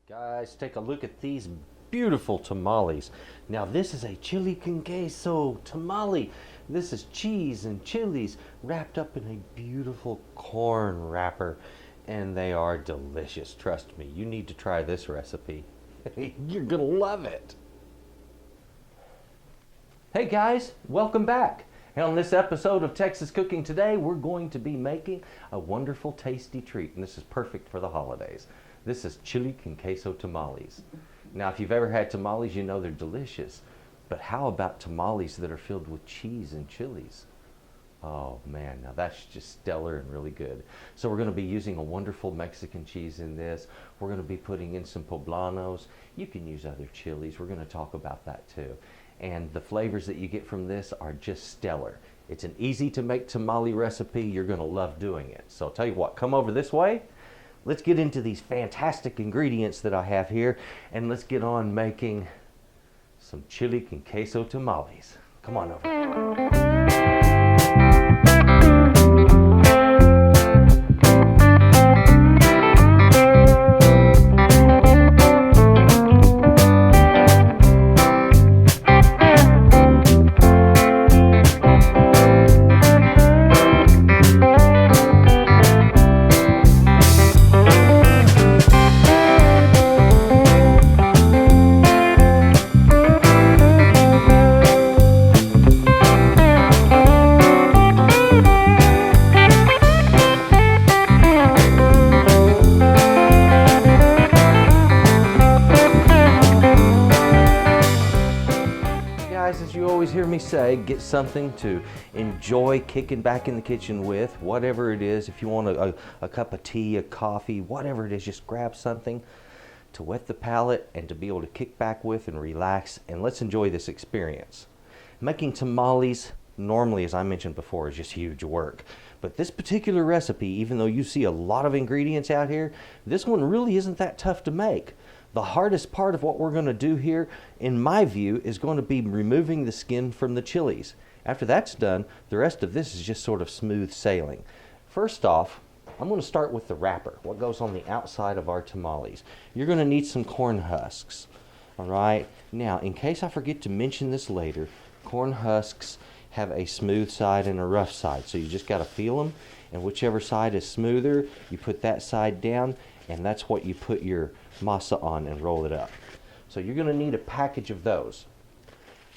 Guys, take a look at these beautiful tamales. Now this is a chili con queso tamale. This is cheese and chilies wrapped up in a beautiful corn wrapper, and they are delicious. Trust me, you need to try this recipe. You're gonna love it. Hey guys, welcome back. And on this episode of Texas Cooking Today, we're going to be making a wonderful, tasty treat, and this is perfect for the holidays. This is chili con queso tamales. Now, if you've ever had tamales, you know they're delicious. But how about tamales that are filled with cheese and chilies? Oh man, now that's just stellar and really good. So we're going to be using a wonderful Mexican cheese in this. We're going to be putting in some poblanos. You can use other chilies. We're going to talk about that too. And the flavors that you get from this are just stellar. It's an easy to make tamale recipe. You're going to love doing it. So I'll tell you what, come over this way. Let's get into these fantastic ingredients that I have here, and let's get on making some chili con queso tamales. Come on over. As you always hear me say, get something to enjoy kicking back in the kitchen with, whatever it is. If you want a cup of tea, a coffee, whatever it is, just grab something to wet the palate and to be able to kick back with and relax, and let's enjoy this experience. Making tamales normally, as I mentioned before, is just huge work. But this particular recipe, even though you see a lot of ingredients out here, this one really isn't that tough to make. The hardest part of what we're going to do here, in my view, is going to be removing the skin from the chilies. After that's done, the rest of this is just sort of smooth sailing. First off, I'm going to start with the wrapper, what goes on the outside of our tamales. You're going to need some corn husks. All right. Now, in case I forget to mention this later, corn husks have a smooth side and a rough side. So you just got to feel them, and whichever side is smoother, you put that side down, and that's what you put your masa on and roll it up. So you're going to need a package of those.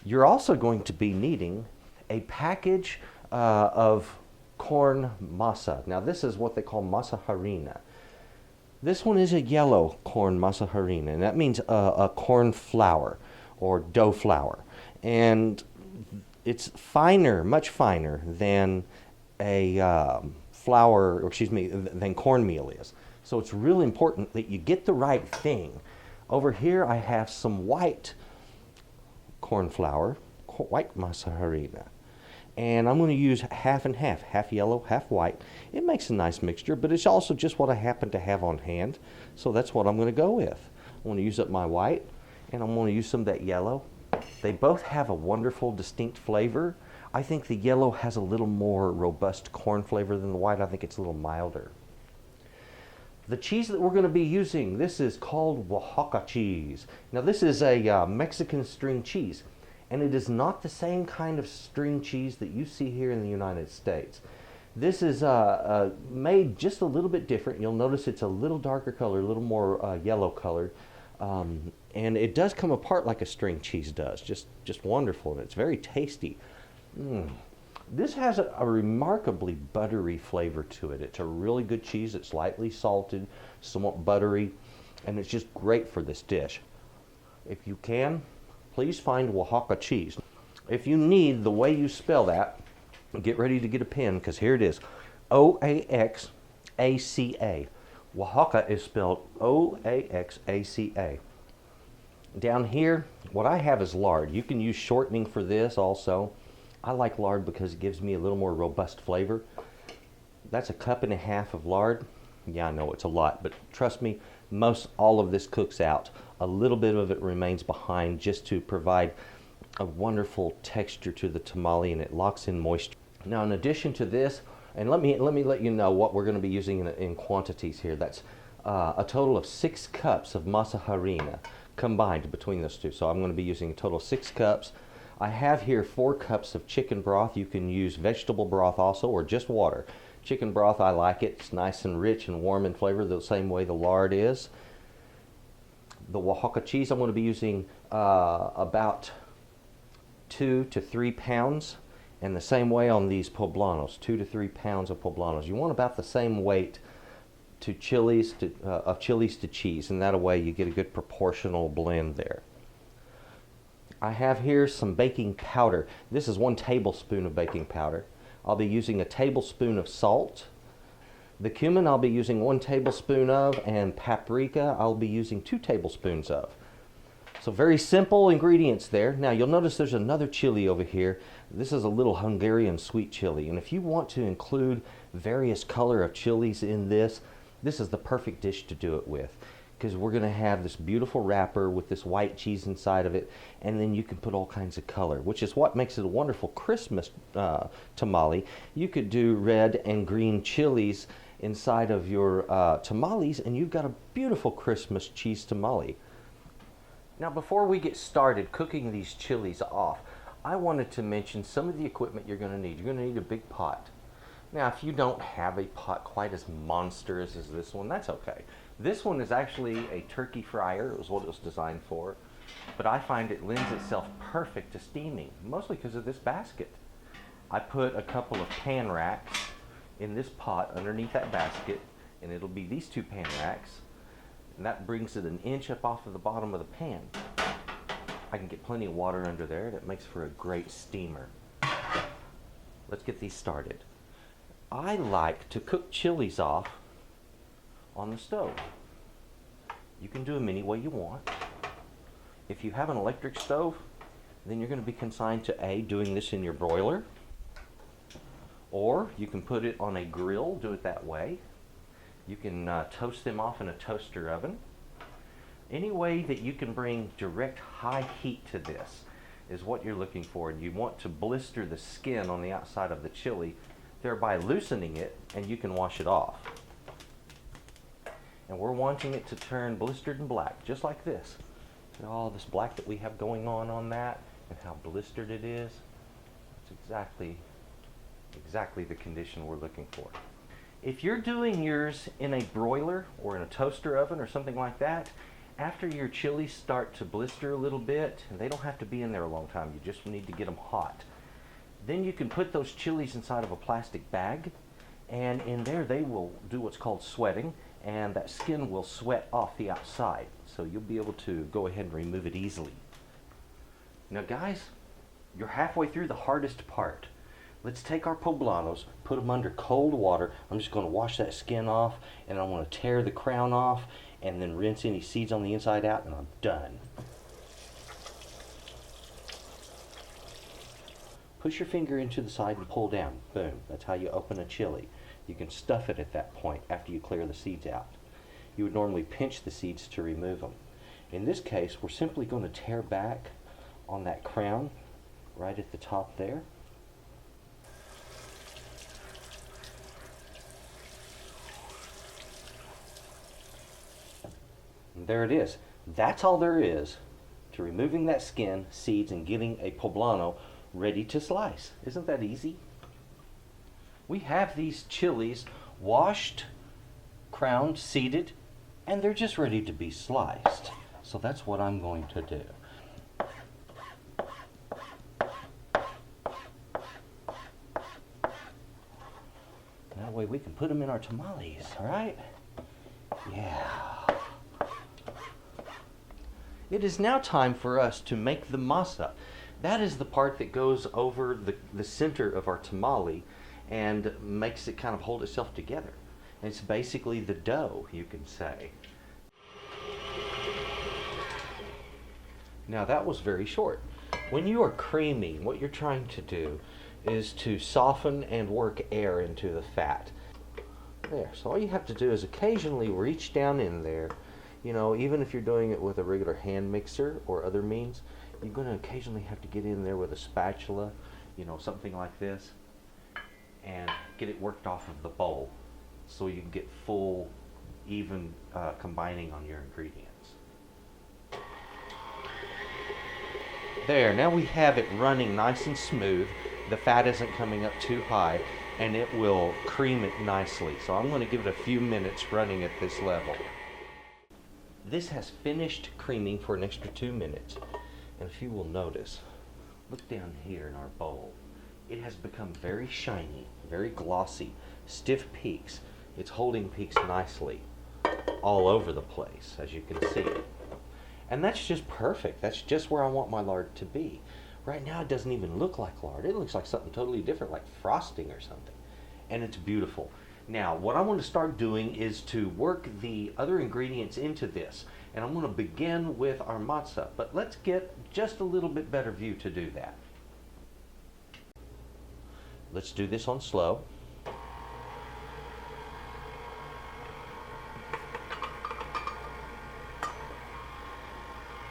You're also going to be needing a package of corn masa. Now this is what they call masa harina. This one is a yellow corn masa harina, and that means a corn flour or dough flour. And it's finer, much finer than a flour, or excuse me, than cornmeal is. So it's really important that you get the right thing. Over here I have some white corn flour, white masa harina. And I'm going to use half and half, half yellow, half white. It makes a nice mixture, but it's also just what I happen to have on hand. So that's what I'm going to go with. I'm going to use up my white, and I'm going to use some of that yellow. They both have a wonderful, distinct flavor. I think the yellow has a little more robust corn flavor than the white. I think it's a little milder. The cheese that we're going to be using, this is called Oaxaca cheese. Now this is a Mexican string cheese, and it is not the same kind of string cheese that you see here in the United States. This is made just a little bit different. You'll notice it's a little darker color, a little more yellow colored, and it does come apart like a string cheese does. Just wonderful, and it's very tasty. This has a remarkably buttery flavor to it. It's a really good cheese. It's lightly salted, somewhat buttery, and it's just great for this dish. If you can, please find Oaxaca cheese. If you need the way you spell that, get ready to get a pen, because here it is. O-A-X-A-C-A. Oaxaca is spelled O-A-X-A-C-A. Down here, what I have is lard. You can use shortening for this also. I like lard because it gives me a little more robust flavor. That's a cup and a half of lard. Yeah, I know it's a lot, but trust me, most all of this cooks out. A little bit of it remains behind just to provide a wonderful texture to the tamale, and it locks in moisture. Now, in addition to this, and let me let you know what we're going to be using in quantities here. That's a total of 6 cups of masa harina combined between those two. So I'm going to be using a total of 6 cups. I have here 4 cups of chicken broth. You can use vegetable broth also, or just water. Chicken broth, I like it. It's nice and rich and warm in flavor, the same way the lard is. The Oaxaca cheese, I'm going to be using about 2 to 3 pounds. And the same way on these poblanos, 2 to 3 pounds of poblanos. You want about the same weight to chilies of chilies to cheese, and that way you get a good proportional blend there. I have here some baking powder. This is 1 tablespoon of baking powder. I'll be using a tablespoon of salt. The cumin I'll be using 1 tablespoon of, and paprika I'll be using 2 tablespoons of. So very simple ingredients there. Now you'll notice there's another chili over here. This is a little Hungarian sweet chili, and if you want to include various color of chilies in this, this is the perfect dish to do it with, because we're going to have this beautiful wrapper with this white cheese inside of it, and then you can put all kinds of color, which is what makes it a wonderful Christmas tamale. You could do red and green chilies inside of your tamales, and you've got a beautiful Christmas cheese tamale. Now before we get started cooking these chilies off, I wanted to mention some of the equipment you're going to need. You're going to need a big pot. Now if you don't have a pot quite as monstrous as this one, that's okay. This one is actually a turkey fryer. It was what it was designed for. But I find it lends itself perfect to steaming, mostly because of this basket. I put a couple of pan racks in this pot underneath that basket, and it'll be these 2 pan racks. And that brings it 1 inch up off of the bottom of the pan. I can get plenty of water under there. That makes for a great steamer. Let's get these started. I like to cook chilies off on the stove. You can do them any way you want. If you have an electric stove, then you're going to be consigned to doing this in your broiler, or you can put it on a grill, do it that way. You can toast them off in a toaster oven. Any way that you can bring direct high heat to this is what you're looking for. And you want to blister the skin on the outside of the chili, thereby loosening it, and you can wash it off. And we're wanting it to turn blistered and black, just like this. See all this black that we have going on that, and how blistered it is? It's exactly the condition we're looking for. If you're doing yours in a broiler or in a toaster oven or something like that, after your chilies start to blister a little bit, and they don't have to be in there a long time, you just need to get them hot. Then you can put those chilies inside of a plastic bag, and in there they will do what's called sweating, and that skin will sweat off the outside. So you'll be able to go ahead and remove it easily. Now guys, you're halfway through the hardest part. Let's take our poblanos, put them under cold water. I'm just going to wash that skin off, and I want to tear the crown off, and then rinse any seeds on the inside out, and I'm done. Push your finger into the side and pull down. Boom. That's how you open a chili. You can stuff it at that point after you clear the seeds out. You would normally pinch the seeds to remove them. In this case, we're simply going to tear back on that crown right at the top there. And there it is. That's all there is to removing that skin, seeds, and getting a poblano ready to slice. Isn't that easy? We have these chilies washed, crowned, seeded, and they're just ready to be sliced. So that's what I'm going to do. That way we can put them in our tamales, all right? Yeah. It is now time for us to make the masa. That is the part that goes over the center of our tamale and makes it kind of hold itself together. And it's basically the dough, you can say. Now that was very short. When you are creaming, what you're trying to do is to soften and work air into the fat. There, so all you have to do is occasionally reach down in there. You know, even if you're doing it with a regular hand mixer or other means, you're going to occasionally have to get in there with a spatula, you know, something like this, and get it worked off of the bowl so you can get full even combining on your ingredients. There, now we have it running nice and smooth. The fat isn't coming up too high, and it will cream it nicely. So I'm going to give it a few minutes running at this level. This has finished creaming for an extra 2 minutes. And if you will notice, look down here in our bowl. It has become very shiny, very glossy, stiff peaks. It's holding peaks nicely all over the place, as you can see. And that's just perfect. That's just where I want my lard to be. Right now it doesn't even look like lard. It looks like something totally different, like frosting or something. And it's beautiful. Now, what I want to start doing is to work the other ingredients into this. And I'm going to begin with our masa. But let's get just a little bit better view to do that. Let's do this on slow.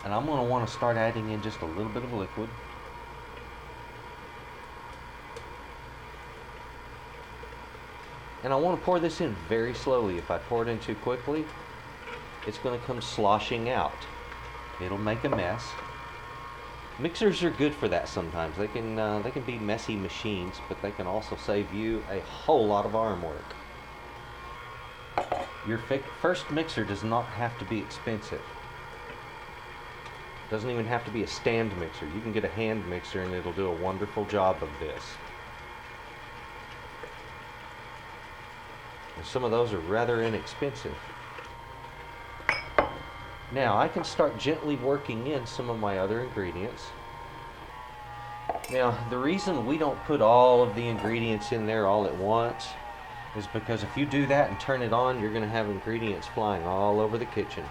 And I'm going to want to start adding in just a little bit of liquid. And I want to pour this in very slowly. If I pour it in too quickly, it's going to come sloshing out. It'll make a mess. Mixers are good for that sometimes. They can be messy machines, but they can also save you a whole lot of arm work. Your first mixer does not have to be expensive. Doesn't even have to be a stand mixer. You can get a hand mixer and it'll do a wonderful job of this. And some of those are rather inexpensive. Now I can start gently working in some of my other ingredients. Now the reason we don't put all of the ingredients in there all at once is because if you do that and turn it on, you're going to have ingredients flying all over the kitchen.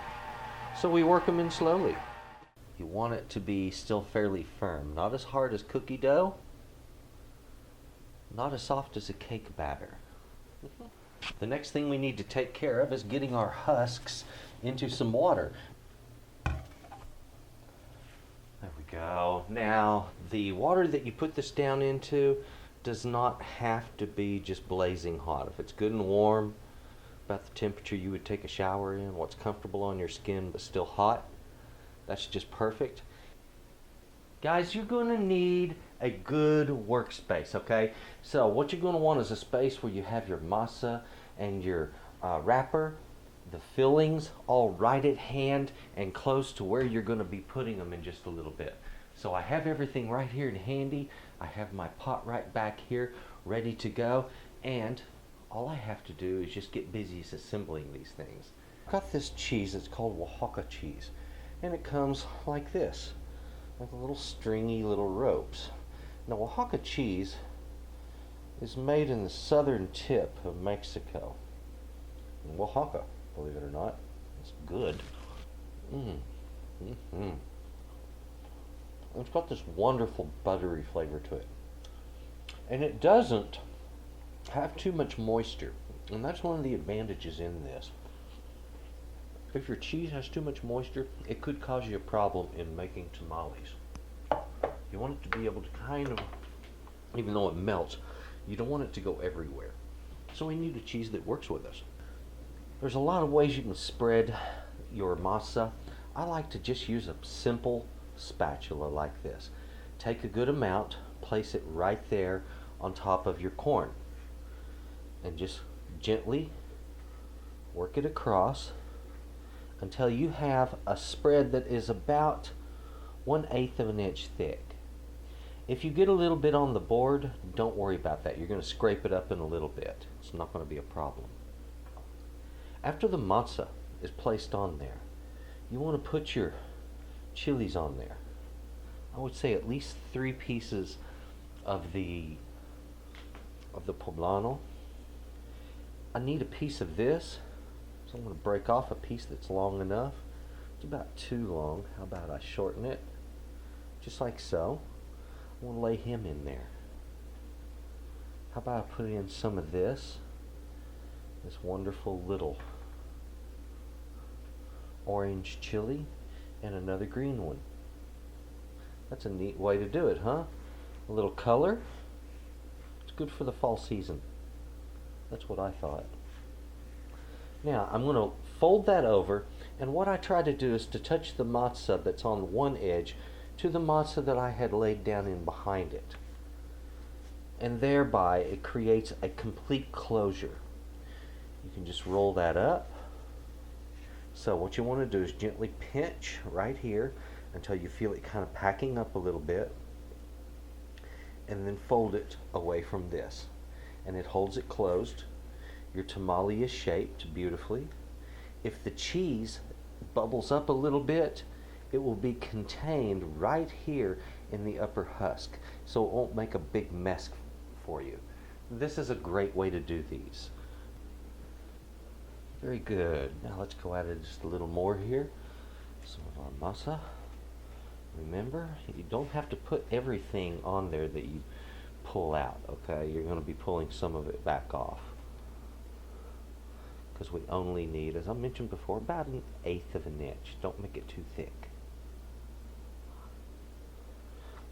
So we work them in slowly. You want it to be still fairly firm, not as hard as cookie dough, not as soft as a cake batter. The next thing we need to take care of is getting our husks into some water. There we go. Now, the water that you put this down into does not have to be just blazing hot. If it's good and warm, about the temperature you would take a shower in, what's comfortable on your skin but still hot, that's just perfect. Guys, you're going to need a good workspace, okay? So what you're going to want is a space where you have your masa and your wrapper, the fillings, all right at hand and close to where you're going to be putting them in just a little bit. So I have everything right here and handy. I have my pot right back here ready to go, and all I have to do is just get busy assembling these things. I've got this cheese, it's called Oaxaca cheese, and it comes like this, like little stringy little ropes. Now Oaxaca cheese is made in the southern tip of Mexico, in Oaxaca, believe it or not. It's good. It's got this wonderful buttery flavor to it, and it doesn't have too much moisture, and that's one of the advantages in this. If your cheese has too much moisture, it could cause you a problem in making tamales. You want it to be able to kind of, even though it melts, you don't want it to go everywhere. So we need a cheese that works with us. There's a lot of ways you can spread your masa. I like to just use a simple spatula like this. Take a good amount, place it right there on top of your corn, and just gently work it across until you have a spread that is about 1/8 of an inch thick. If you get a little bit on the board, don't worry about that. You're going to scrape it up in a little bit. It's not going to be a problem. After the masa is placed on there, you want to put your chilies on there. I would say at least 3 pieces of the poblano. I need a piece of this, so I'm going to break off a piece that's long enough. It's about too long. How about I shorten it? Just like so. I want to lay him in there. How about I put in some of this wonderful little orange chili, and another green one. That's a neat way to do it, huh? A little color. It's good for the fall season. That's what I thought. Now I'm going to fold that over, and what I try to do is to touch the masa that's on one edge to the masa that I had laid down in behind it. And thereby it creates a complete closure. You can just roll that up. So what you want to do is gently pinch right here until you feel it kind of packing up a little bit, and then fold it away from this. And it holds it closed. Your tamale is shaped beautifully. If the cheese bubbles up a little bit, it will be contained right here in the upper husk, so it won't make a big mess for you. This is a great way to do these. Very good. Now let's go at it just a little more here. Some of our masa. Remember, you don't have to put everything on there that you pull out, okay? You're going to be pulling some of it back off, because we only need, as I mentioned before, about 1/8 of an inch. Don't make it too thick.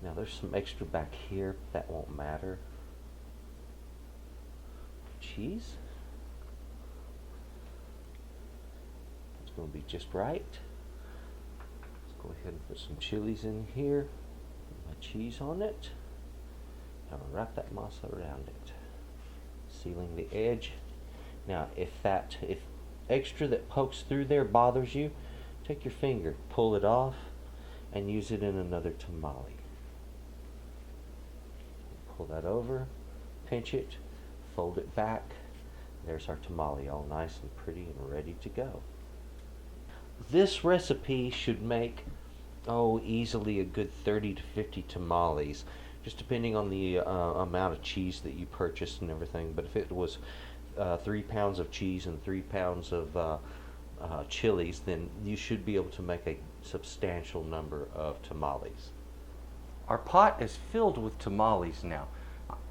Now there's some extra back here, that won't matter. Cheese. It's going to be just right. Let's go ahead and put some chilies in here. Put my cheese on it. Now wrap that masa around it, sealing the edge. Now if extra that pokes through there bothers you, take your finger, pull it off, and use it in another tamale. Pull that over, pinch it, fold it back. There's our tamale, all nice and pretty and ready to go. This recipe should make, easily a good 30 to 50 tamales, just depending on the amount of cheese that you purchased and everything. But if it was 3 pounds of cheese and 3 pounds of chilies, then you should be able to make a substantial number of tamales. Our pot is filled with tamales now.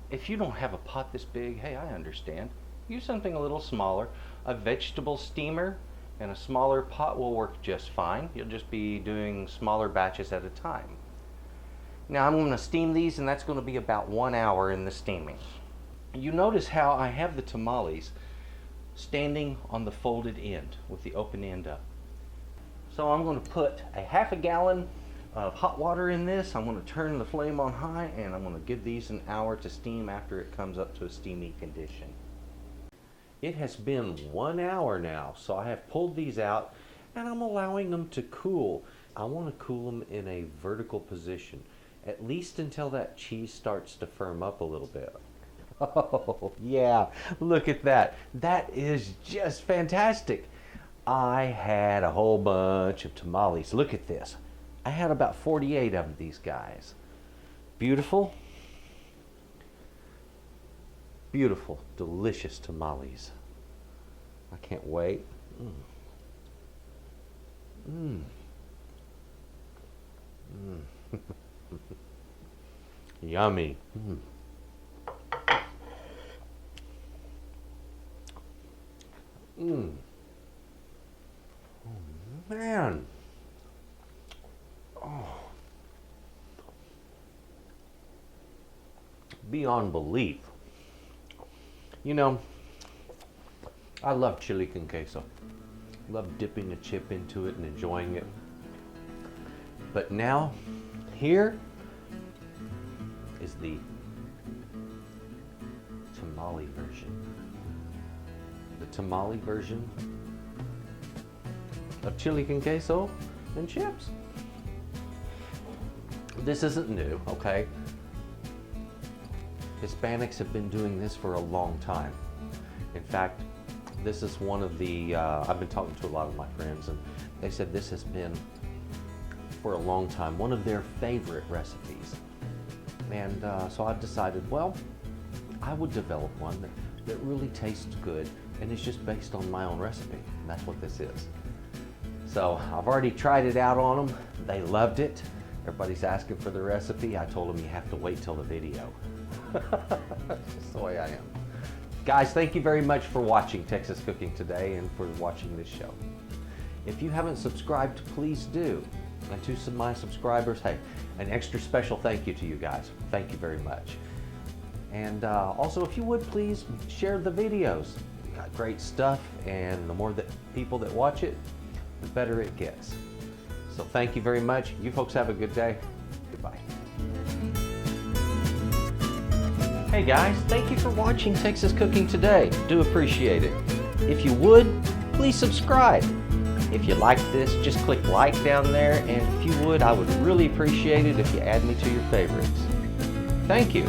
If you don't have a pot this big, hey, I understand. Use something a little smaller. A vegetable steamer and a smaller pot will work just fine. You'll just be doing smaller batches at a time. Now I'm going to steam these, and that's going to be about 1 hour in the steaming. You notice how I have the tamales standing on the folded end with the open end up. So I'm going to put a 1/2 gallon of hot water in this. I'm going to turn the flame on high, and I'm going to give these 1 hour to steam after it comes up to a steamy condition. It has been 1 hour now, so I have pulled these out, and I'm allowing them to cool. I want to cool them in a vertical position, at least until that cheese starts to firm up a little bit. Oh, yeah, look at that. That is just fantastic. I had a whole bunch of tamales. Look at this. I had about 48 of these guys. Beautiful. Beautiful, delicious tamales. I can't wait. Yummy. Oh, man. Oh. Beyond belief. You know, I love chili con queso. Love dipping a chip into it and enjoying it. But now, here is the tamale version. The tamale version of chili con queso and chips. This isn't new, okay? Hispanics have been doing this for a long time. In fact, this is one of the, I've been talking to a lot of my friends, and they said this has been, for a long time, one of their favorite recipes. And so I've decided, well, I would develop one that really tastes good, and it's just based on my own recipe. And that's what this is. So I've already tried it out on them. They loved it. Everybody's asking for the recipe. I told them you have to wait till the video. That's just the way I am. Guys, thank you very much for watching Texas Cooking Today and for watching this show. If you haven't subscribed, please do. And to my subscribers, hey, an extra special thank you to you guys. Thank you very much. And also, if you would please share the videos. Got great stuff, and the more that people that watch it, the better it gets. So thank you very much. You folks have a good day. Goodbye. Hey guys, thank you for watching Texas Cooking Today. Do appreciate it. If you would, please subscribe. If you like this, just click like down there, and if you would, I would really appreciate it if you add me to your favorites. Thank you.